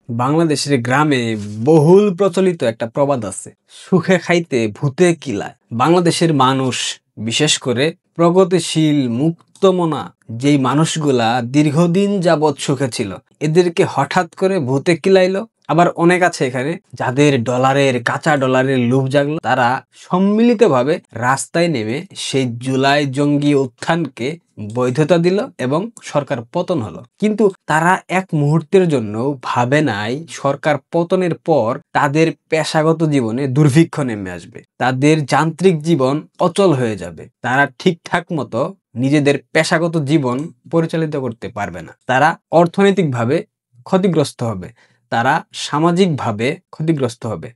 বাংলাদেশের গ্রামে বহুল প্রচলিত একটা প্রবাদ আছে, সুখে খাইতে ভূতে কিলায়। বাংলাদেশের মানুষ, বিশেষ করে প্রগতিশীল মুক্তমনা যেই মানুষগুলা দীর্ঘদিন যাবৎ সুখে ছিল, এদেরকে হঠাৎ করে ভূতে কিলাইলো। আবার অনেক আছে এখানে যাদের কাঁচা ডলারের লোভ জাগলো, তারা সম্মিলিতভাবে রাস্তায় নেমে সেই জুলাই জঙ্গি উত্থানকে বৈধতা দিল এবং সরকার পতন হলো। কিন্তু তারা এক মুহূর্তের জন্য ভাবে নাই সরকার পতনের পর তাদের পেশাগত জীবনে দুর্ভিক্ষ নেমে আসবে, তাদের যান্ত্রিক জীবন অচল হয়ে যাবে, তারা ঠিকঠাক মতো নিজেদের পেশাগত জীবন পরিচালিত করতে পারবে না, তারা অর্থনৈতিকভাবে ক্ষতিগ্রস্ত হবে, তারা সামাজিকভাবে ক্ষতিগ্রস্ত হবে।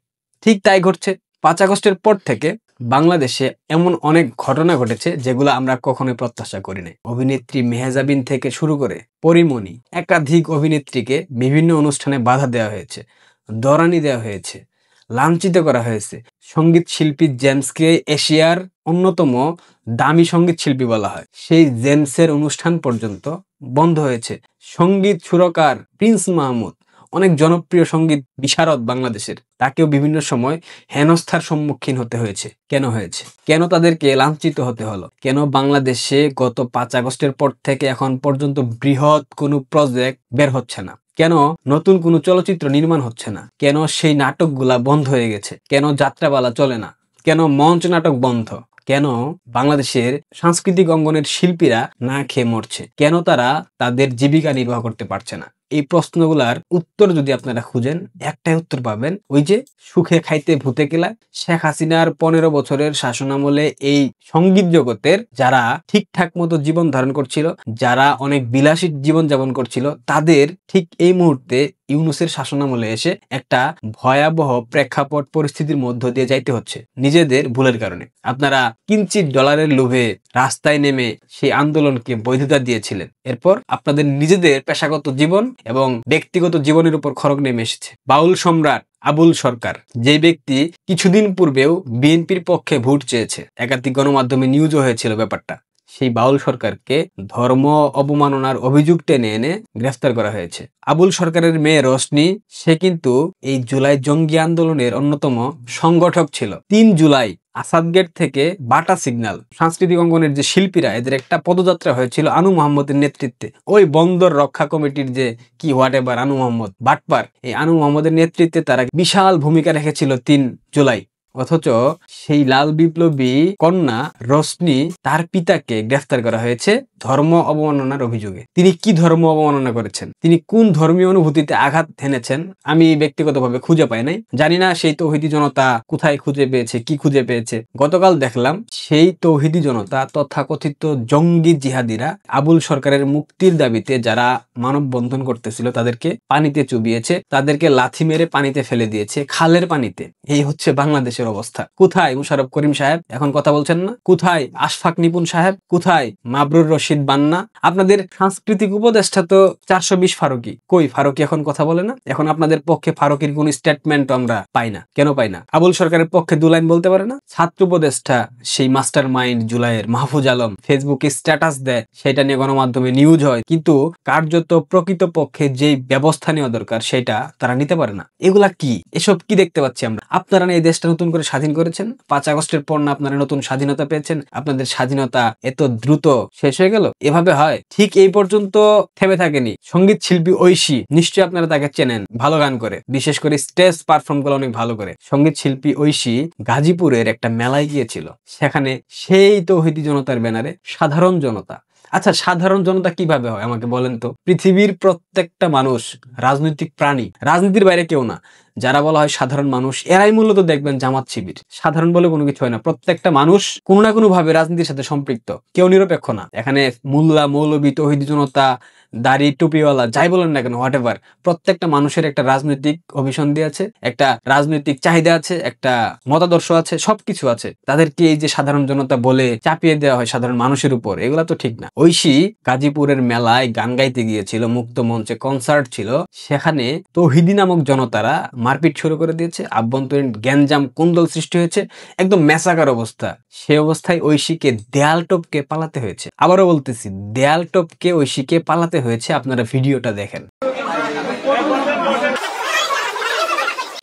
ঠিক তাই ঘটছে। 5 আগস্টের পর থেকে বাংলাদেশে এমন অনেক ঘটনা ঘটেছে যেগুলো আমরা কখনোই প্রত্যাশা করি নাই। অভিনেত্রী মেহজাবিন থেকে শুরু করে পরিমণি, একাধিক অভিনেত্রীকে বিভিন্ন অনুষ্ঠানে বাধা দেওয়া হয়েছে, দরানি দেওয়া হয়েছে, লাঞ্ছিত করা হয়েছে। সঙ্গীত শিল্পী জেমসকে এশিয়ার অন্যতম দামি সঙ্গীত শিল্পী বলা হয়, সেই জেমসের অনুষ্ঠান পর্যন্ত বন্ধ হয়েছে। সঙ্গীত সুরকার প্রিন্স মাহমুদ, অনেক জনপ্রিয় সঙ্গীত বিশারদ বাংলাদেশের, তাকেও বিভিন্ন সময় হেনস্থার সম্মুখীন হতে হয়েছে। কেন হয়েছে? কেন তাদেরকে লাঞ্ছিত হতে হলো? কেন বাংলাদেশে গত 5 আগস্টের পর থেকে এখন পর্যন্ত বৃহৎ কোনো প্রজেক্ট বের হচ্ছে না? কেন নতুন কোনো চলচ্চিত্র নির্মাণ হচ্ছে না? কেন সেই নাটকগুলা বন্ধ হয়ে গেছে? কেন যাত্রাপালা চলে না? কেন মঞ্চ নাটক বন্ধ? কেন বাংলাদেশের সাংস্কৃতিক অঙ্গনের শিল্পীরা না খেয়ে মরছে? কেন তারা তাদের জীবিকা নির্বাহ করতে পারছে না? এই প্রশ্নগুলার উত্তর যদি আপনারা খুঁজেন, একটাই উত্তর পাবেন, ওই যে সুখে খাইতে ভূতে কিলায়। শেখ হাসিনার 15 বছরের শাসনামলে এই সঙ্গীত জগতের যারা ঠিকঠাক মতো জীবন ধারণ করছিল, যারা অনেক বিলাসী জীবন যাপন করছিল, তাদের ঠিক এই মুহূর্তে ইউনূসের শাসনামলে এসে একটা ভয়াবহ প্রেক্ষাপট পরিস্থিতির মধ্য দিয়ে যাইতে হচ্ছে নিজেদের ভুলের কারণে। আপনারা কিঞ্চিত ডলারের লোভে রাস্তায় নেমে সেই আন্দোলনকে বৈধতা দিয়েছিলেন, এরপর আপনাদের নিজেদের পেশাগত জীবন এবং ব্যক্তিগত জীবনের উপর খড়গ নেমে এসেছে। বাউল সম্রাট আবুল সরকার, যে ব্যক্তি কিছুদিন পূর্বেও বিএনপির পক্ষে ভোট চেয়েছে, একাধিক গণমাধ্যমে নিউজও হয়েছিল ব্যাপারটা, সেই বাউল সরকারকে ধর্ম অবমাননার অভিযোগ টেনে এনে গ্রেফতার করা হয়েছে। আবুল সরকারের মেয়ে রোশনি, সে কিন্তু এই জুলাই জঙ্গি আন্দোলনের অন্যতম সংগঠক ছিল। 3 জুলাই আসাদ গেট থেকে বাটা সিগন্যাল সাংস্কৃতিক অঙ্গনের যে শিল্পীরা, এদের একটা পদযাত্রা হয়েছিল আনু মোহাম্মদের নেতৃত্বে। ওই বন্দর রক্ষা কমিটির যে কি হোয়াট এভার আনু মোহাম্মদ বাটপার, এই আনু মোহাম্মদের নেতৃত্বে তারা বিশাল ভূমিকা রেখেছিল 3 জুলাই। অথচ সেই লাল বিপ্লবী কন্যা রোশনি, তার পিতাকে গ্রেফতার করা হয়েছে ধর্ম অবমাননার অভিযোগে। তিনি কি ধর্ম অবমাননা করেছেন? তিনি কোন ধর্মীয় অনুভূতিতে আঘাত হেনেছেন? আমি ব্যক্তিগতভাবে খুঁজে পাই নাই। জানি না সেই তৌহিদি জনতা কোথায় খুঁজে পেয়েছে, কি খুঁজে পেয়েছে। গতকাল দেখলাম সেই তৌহিদি জনতা, তথাকথিত জঙ্গি জিহাদিরা আবুল সরকারের মুক্তির দাবিতে যারা মানববন্ধন করতেছিল, তাদেরকে পানিতে চুবিয়েছে, তাদেরকে লাথি মেরে পানিতে ফেলে দিয়েছে, খালের পানিতে। এই হচ্ছে বাংলাদেশের অবস্থা। কোথায় মুশাররফ করিম সাহেব? এখন কথা বলছেন না। কোথায় আশফাক নিপুণ সাহেব? কোথায় মাবরুর রশিদ বান্না? আপনাদের সাংস্কৃতিক উপদেষ্টা তো 420 ফারুকী, কই ফারুকী এখন কথা বলে না? এখন আপনাদের পক্ষে ফারুকীর কোন স্টেটমেন্ট আমরা পাই না। কেন পাই না? আবুল সরকারের পক্ষে 2 লাইন বলতে পারে না? ছাত্র উপদেষ্টা সেই মাস্টার মাইন্ড জুলাইয়ের মাহফুজ আলম ফেসবুকে স্ট্যাটাস দেয়, সেটা নিয়ে গণমাধ্যমে নিউজ হয়, কিন্তু কার্যত প্রকৃত পক্ষে যেই ব্যবস্থা নেওয়া দরকার সেটা তারা নিতে পারে না। এগুলা কি? এসব কি দেখতে পাচ্ছি আমরা? আপনারা এই দেশটা নতুন করে স্বাধীন করেছেন, 5 আগস্টের পর না আপনারা নতুন স্বাধীনতা পেয়েছেন? আপনাদের স্বাধীনতা এত দ্রুত শেষ হয়ে গেল? এভাবে হয়? ঠিক এই পর্যন্ত থেমে থাকেনি সঙ্গীত শিল্পী ঐশী, নিশ্চয়ই আপনারা তাকে চেনেন, ভালো গান করে, বিশেষ করে স্টেজ পারফর্ম গুলো অনেক ভালো করে। সঙ্গীত শিল্পী ঐশী গাজীপুরের একটা মেলায় গিয়েছিল, সেখানে সেই তৌহিদি জনতার ব্যানারে সাধারণ জনতা। আচ্ছা, সাধারণ জনতা কিভাবে হয় আমাকে বলেন তো? পৃথিবীর প্রত্যেকটা মানুষ রাজনৈতিক প্রাণী, রাজনীতির বাইরে কেউ না। যারা বলা হয় সাধারণ মানুষ, এরাই মূলত দেখবেন জামাত শিবির। সাধারণ বলে কোনো কিছু হয় না, প্রত্যেকটা মানুষ কোনো না কোনো ভাবে রাজনীতির সাথে সম্পৃক্ত, কেউ নিরপেক্ষ না। এখানে মোল্লা মৌলবী তৌহিদি জনতা, দাড়ি টুপিওয়ালা, যাই বলেন না কেন, হোয়াট এভার, প্রত্যেকটা মানুষের একটা রাজনৈতিক অভিসন্ধি আছে, একটা রাজনৈতিক চাহিদা আছে, একটা মতাদর্শ আছে, সবকিছু আছে। তাদেরকে এই যে সাধারণ জনতা বলে চাপিয়ে দেওয়া হয় সাধারণ মানুষের উপর, এগুলা তো ঠিক না। ঐশী গাজীপুরের মেলায় গান গাইতে গিয়েছিল, মুক্ত মঞ্চে কনসার্ট ছিল, সেখানে তৌহিদি নামক জনতারা মারপিট শুরু করে দিয়েছে, আভ্যন্তরীণ গ্যাঞ্জাম কুন্দল সৃষ্টি হয়েছে, একদম মেসাকার অবস্থা। সে অবস্থায় ঐশীকে দেয়াল টপকে পালাতে হয়েছে। আবারও বলতেছি, দেয়াল টপকে ঐশীকে পালাতে হয়েছে। আপনারা ভিডিওটা দেখেন।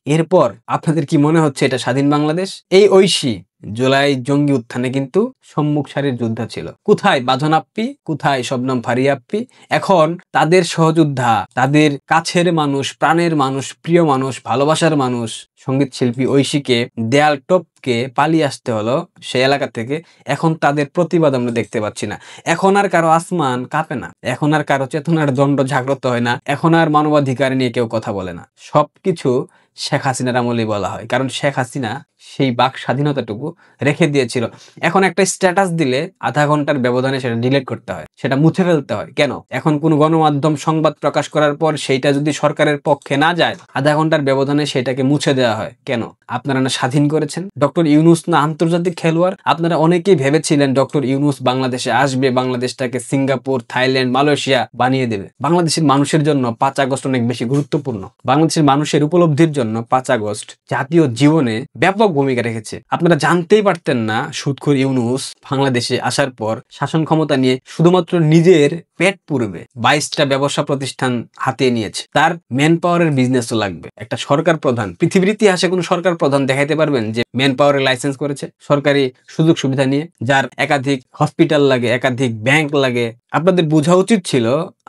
এরপর আপনাদের কি মনে হচ্ছে এটা স্বাধীন বাংলাদেশ? এই ঐশী জুলাই জঙ্গি উত্থানে কিন্তু সম্মুখ সারির যোদ্ধা ছিল। কোথায় বাঁধন আপ্পি, কোথায় শবনম ফারিয়া আপ্পি? এখন তাদের সহযোদ্ধা, তাদের কাছের মানুষ, প্রাণের মানুষ, প্রিয় মানুষ, ভালোবাসার মানুষ সঙ্গীত শিল্পী ঐশীকে দেয়াল টপকে পালিয়ে আসতে হলো সেই এলাকা থেকে। এখন তাদের প্রতিবাদ আমরা দেখতে পাচ্ছি না। এখন আর কারো আসমান কাঁপে না, এখন আর কারো চেতনার দণ্ড জাগ্রত হয় না, এখন আর মানবাধিকার নিয়ে কেউ কথা বলে না। সবকিছু শেখ হাসিনার আমলেই বলা হয়, কারণ শেখ হাসিনা সেই বাক স্বাধীনতাটুকু রেখে দিয়েছিল। এখন একটা স্ট্যাটাস দিলে আধা ঘন্টার ব্যবধানে সেটা ডিলিট করতে হয়, সেটা মুছে ফেলতে হয়। কেন? এখন কোন গণমাধ্যম সংবাদ প্রকাশ করার পর সেইটা যদি সরকারের পক্ষে না যায়, আধা ঘন্টার ব্যবধানে সেটাকে মুছে দেওয়া হয়। কেন? আপনারা না স্বাধীন করেছেন? ডক্টর ইউনূস না আন্তর্জাতিক খেলোয়াড়? আপনারা অনেকেই ভেবেছিলেন ডক্টর ইউনূস বাংলাদেশে আসবে, বাংলাদেশটাকে সিঙ্গাপুর, থাইল্যান্ড, মালয়েশিয়া বানিয়ে দেবে। বাংলাদেশের মানুষের জন্য ৫ আগস্ট অনেক বেশি গুরুত্বপূর্ণ। বাংলাদেশের মানুষের উপলব্ধির জন্য ৫ আগস্ট জাতীয় জীবনে ব্যাপক ভূমিকা রেখেছে। আপনারা জানতেই পারতেন না সুদখোর ইউনূস বাংলাদেশে আসার পর শাসন ক্ষমতা নিয়ে শুধুমাত্র নিজের পেট পুরবে ২২টা ব্যবসা প্রতিষ্ঠান হাতিয়ে নিয়েছে। তার ম্যান পাওয়ারের বিজনেসও লাগবে। একটা সরকার প্রধান, পৃথিবীর ইতিহাসে কোন সরকার প্রধান দেখাইতে পারবেন যে ম্যান পাওয়ারের লাইসেন্স করেছে সরকারি সুযোগ সুবিধা নিয়ে, যার একাধিক হসপিটাল লাগে, একাধিক ব্যাংক লাগে? আপনাদের বোঝা উচিত ছিল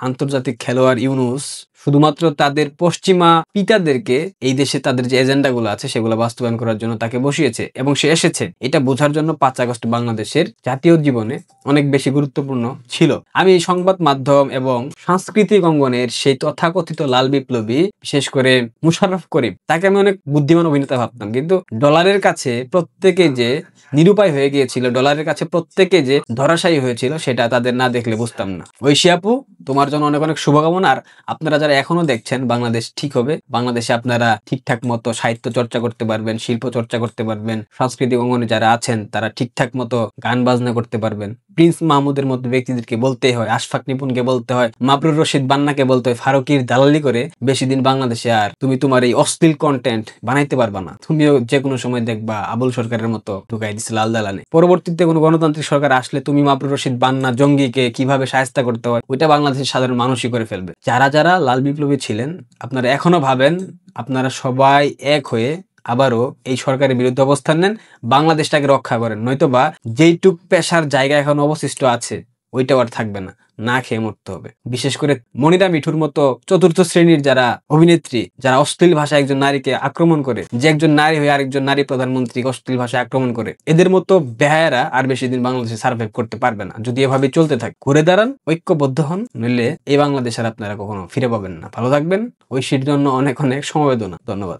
আন্তর্জাতিক খেলোয়াড় ইউনূস শুধুমাত্র তাদের পশ্চিমা পিতাদেরকে এই দেশে তাদের যে এজেন্ডা গুলো আছে সেগুলো বাস্তবায়ন করার জন্য তাকে বসিয়েছে, এবং সে এসেছে এটা বোঝার জন্য ৫ আগস্ট বাংলাদেশের জাতীয় জীবনে অনেক বেশি গুরুত্বপূর্ণ ছিল। আমি সংবাদ মাধ্যম এবং সাংস্কৃতিক অঙ্গনের সেই তথাকথিত লাল বিপ্লবী, বিশেষ করে মুশাররফ করিম, তাকে আমি অনেক বুদ্ধিমান অভিনেতা ভাবতাম, কিন্তু ডলারের কাছে প্রত্যেকে যে নিরুপায় হয়ে গিয়েছিল, ডলারের কাছে প্রত্যেকে যে ধরাশায়ী হয়েছিল, সেটা তাদের না দেখলে বুঝতাম না। ঐশী আপু, তোমার জন্য অনেক অনেক শুভকামনা। আর আপনারা যারা এখনো দেখছেন, বাংলাদেশ ঠিক হবে। বাংলাদেশে আপনারা ঠিকঠাক মতো সাহিত্য চর্চা করতে পারবেন, শিল্প চর্চা করতে পারবেন, সাংস্কৃতিক অঙ্গনে যারা আছেন তারা ঠিকঠাক মতো গান বাজনা করতে পারবেন। প্রিন্স মাহমুদের মতো ব্যক্তিদেরকে বলতে হয়, আশফাক নিপুণকে বলতে হয়, মাবরুর রশিদ বান্নাকে বলতে হয়, ফারুকির দালালি করে বেশি দিন বাংলাদেশে আর তুমি তোমার এই অশ্লীল কন্টেন্ট বানাইতে পারবা না। তুমিও যে কোনো সময় দেখবা আবুল সরকারের মতো ঢুকাই দিচ্ছে লাল দালানে। পরবর্তীতে কোনো গণতান্ত্রিক সরকার আসলে তুমি মাবরুর রশিদ বান্না জঙ্গিকে কিভাবে শায়েস্তা করতে হয় ওইটা বাংলাদেশের সাধারণ মানুষই করে ফেলবে। যারা যারা লাল বিপ্লবী ছিলেন, আপনারা এখনো ভাবেন আপনারা সবাই এক হয়ে আবারও এই সরকারের বিরুদ্ধে অবস্থান নেন, বাংলাদেশটাকে রক্ষা করেন। নয়তোবা যেইটুক পেশার জায়গা এখন অবশিষ্ট আছে ওইটাও আর থাকবে না, না খেয়ে মরতে হবে। বিশেষ করে মনিরা মিঠুর মতো চতুর্থ শ্রেণীর যারা অভিনেত্রী, যারা অশ্লীল ভাষায় একজন নারীকে আক্রমণ করে, যে একজন নারী হয়ে আরেকজন নারী প্রধানমন্ত্রী অশ্লীল ভাষায় আক্রমণ করে, এদের মতো বেহায়ারা আর বেশি দিন বাংলাদেশে সার্ভাইভ করতে পারবে না যদি এভাবে চলতে থাকে। ঘুরে দাঁড়ান, ঐক্যবদ্ধ হন, নইলে এই বাংলাদেশ আর আপনারা কখনো ফিরে পাবেন না। ভালো থাকবেন। ঐশীর জন্য অনেক অনেক সমবেদনা। ধন্যবাদ।